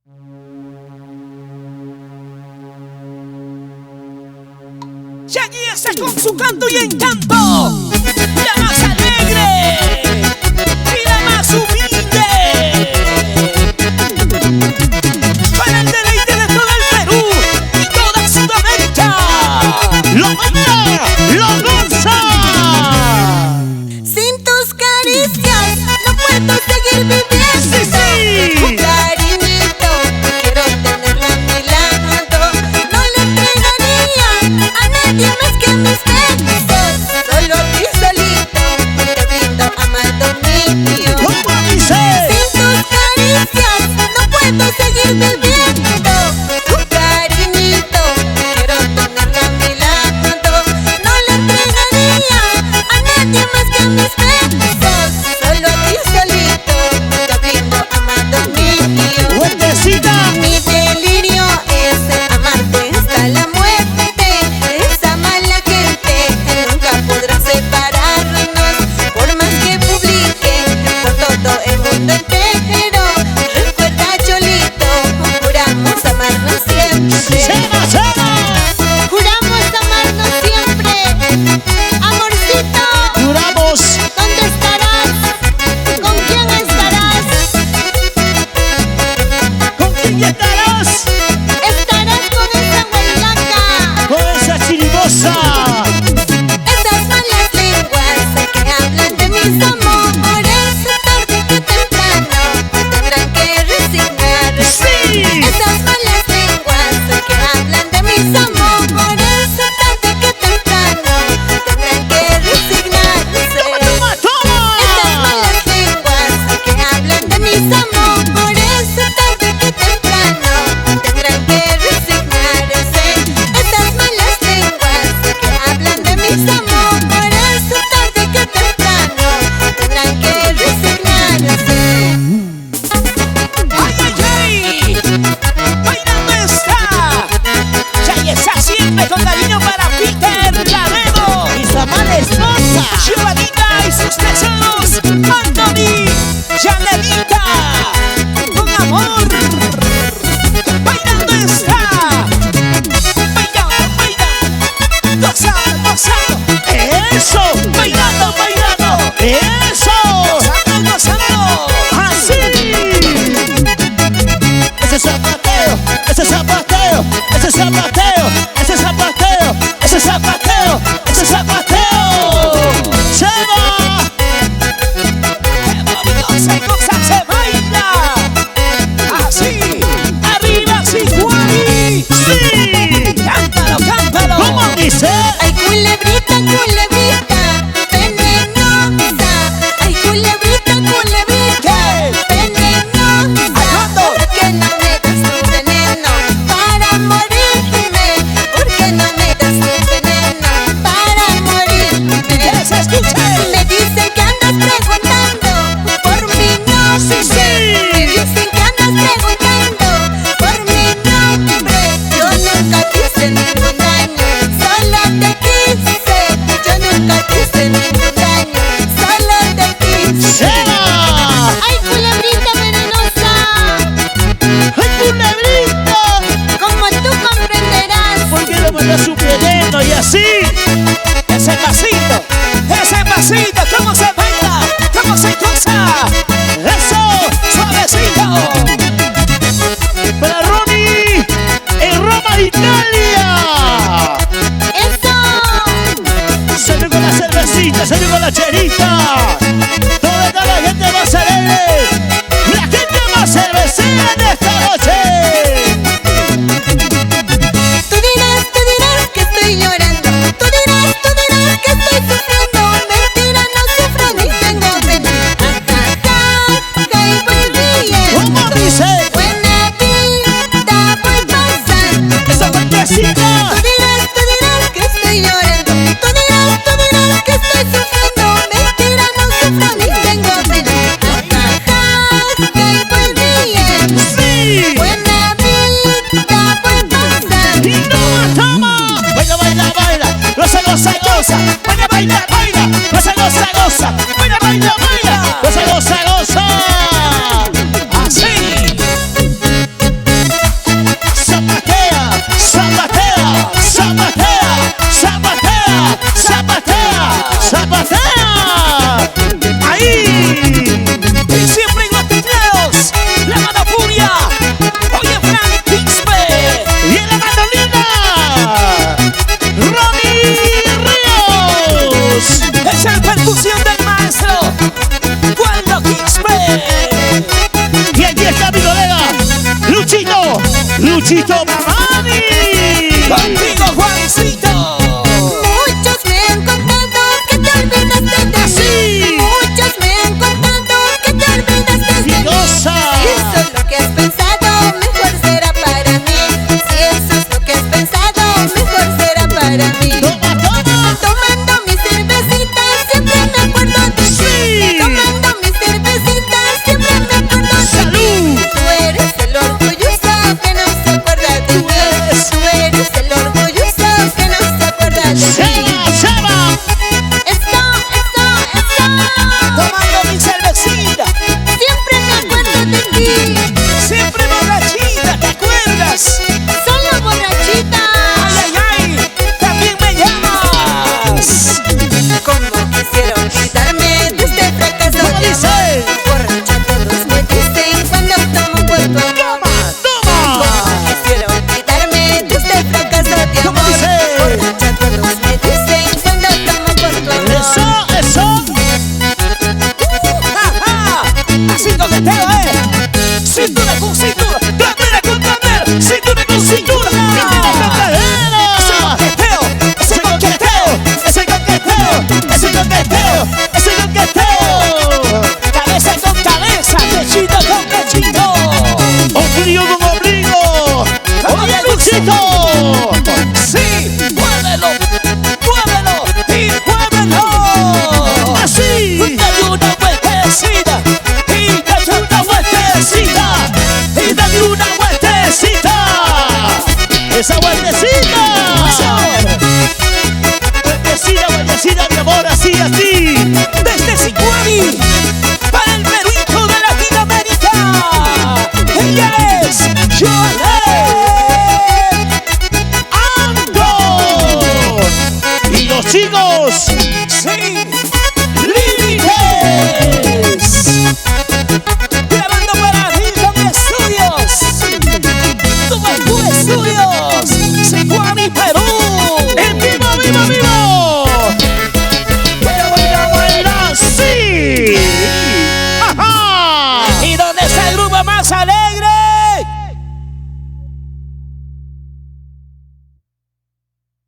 Shaggy está con su canto y encanto, la más alegre y la más humilde, para el deleite de todo el Perú y toda Sudamérica. ¡Lo baila! ¡Lo goza! Sin tus caricias no puedo seguir viviendo. ¡Sí, sí! Un cariñito, quiero tenerlo a mi lado. No le entregaría a nadie más que mis besos. Solo a ti solito te brindo, amado mío. ¿Cómo dice? Sin tus caricias no puedo seguir viviendo. Un cariñito, quiero tenerlo a mi lado. No le entregaría a nadie más que mis besos. Solo a ti solito te brindo, amado mío. ¡Fuertecita! Mi delirio es amarte hasta la muerte. Esa mala gente nunca podrá separarnos. Por más que publique por todo el mundo entero, recuerda, Cholito, juramos amarnos siempre. ¡Cena, cena! Juramos amarnos siempre. Amorcito, ¡Juramos! ¿dónde estarás? ¿Con quién estarás? ¿Con quién estarás? Estarás con esa huelaca. ¡Con esa chiribosa! Esas malas lenguas que hablan de mis amores, tarde que temprano tendrán que resignarse. ¡Sí! Esas malas lenguas que hablan de mis amores, tarde que temprano tendrán que resignarse. ¡Toma, toma! Esas malas lenguas que hablan de mis amores, tarde que temprano tendrán que resignarse. Esas malas lenguas que hablan de mis amores, tarde que temprano tendrán que resignarse. ¡Ay, ay, ay! ¡Bailando está! Shaggy está siempre con cariño para Peter Laredo y su amada esposa Giovanita y sus tesoros Anthony, Janelita, con amor. ¡Bailando está! ¡Bailando, bailando! ¡Gozando, gozando! ¡Eso! ¡Bailando, bailando! ¡Eso! ¡Gozando, gozando! ¡Así! Ese zapateo, ese zapateo, ese zapateo, ese zapateo, ese zapateo, ese zapateo. ¡Se va! ¡Qué bonito se goza! Luchito Mamani. Contigo, Juancito. Muchos me han contado que te olvidaste de mí. Muchos me han contado que te olvidaste de mí. Filosa. Si eso es lo que has pensado, mejor será para mí. Si eso es lo que has pensado, mejor será para mí. Toma, toma. Tomando mi cervecita, siempre me acuerdo de ti. Sí. Tomando mi cervecita, siempre me acuerdo de ti. Salud. Tú eres el orgulloso que no se acuerda de mí. Tú eres el orgulloso que no se acuerda de mí. Seba, Seba. Eso, eso, eso. Tomando mi cervecita. Siempre me acuerdo de ti. Siempre borrachita, ¿te acuerdas? Solo borrachita. Ay, ay, ay. También me llamas. Como quisiera olvidarme de este fracaso ¿Cómo de dice? amor. Borracha todos me dicen cuando tomo por tu amor. Toma. Quisiera olvidarme de este fracaso de ¿Cómo amor. dice? Borracha todos me dicen cuando tomo por tu amor. Eso, eso. Ajá. Así coqueteo, cintura con cintura, cadera con cadera, cintura con cintura. Ese coqueteo, ese coqueteo, ese coqueteo, ese coqueteo, ese coqueteo. Cabeza con cabeza, pechito con pechito. Ombligo con ombligo. Oye, Luchito. Sí, muévelo, muévelo y muévelo. Así. Dale una vueltecita y dale una vueltecita y dale una vueltecita. Esa vueltecita. Vueltecita, vueltecita, mi amor, así, así. Desde Sicuani para el Perú de Latinoamérica. Ella es Joanette ¡Ando! Y los chicos. Sí, Límites. Grabando para Hilton Studios. Tubajú Studios. Sicuani, Perú. ¡En vivo, vivo, vivo! ¡Buena, buena, buena! ¡Sí! ¡Ajá! ¿Y dónde está el grupo más alegre?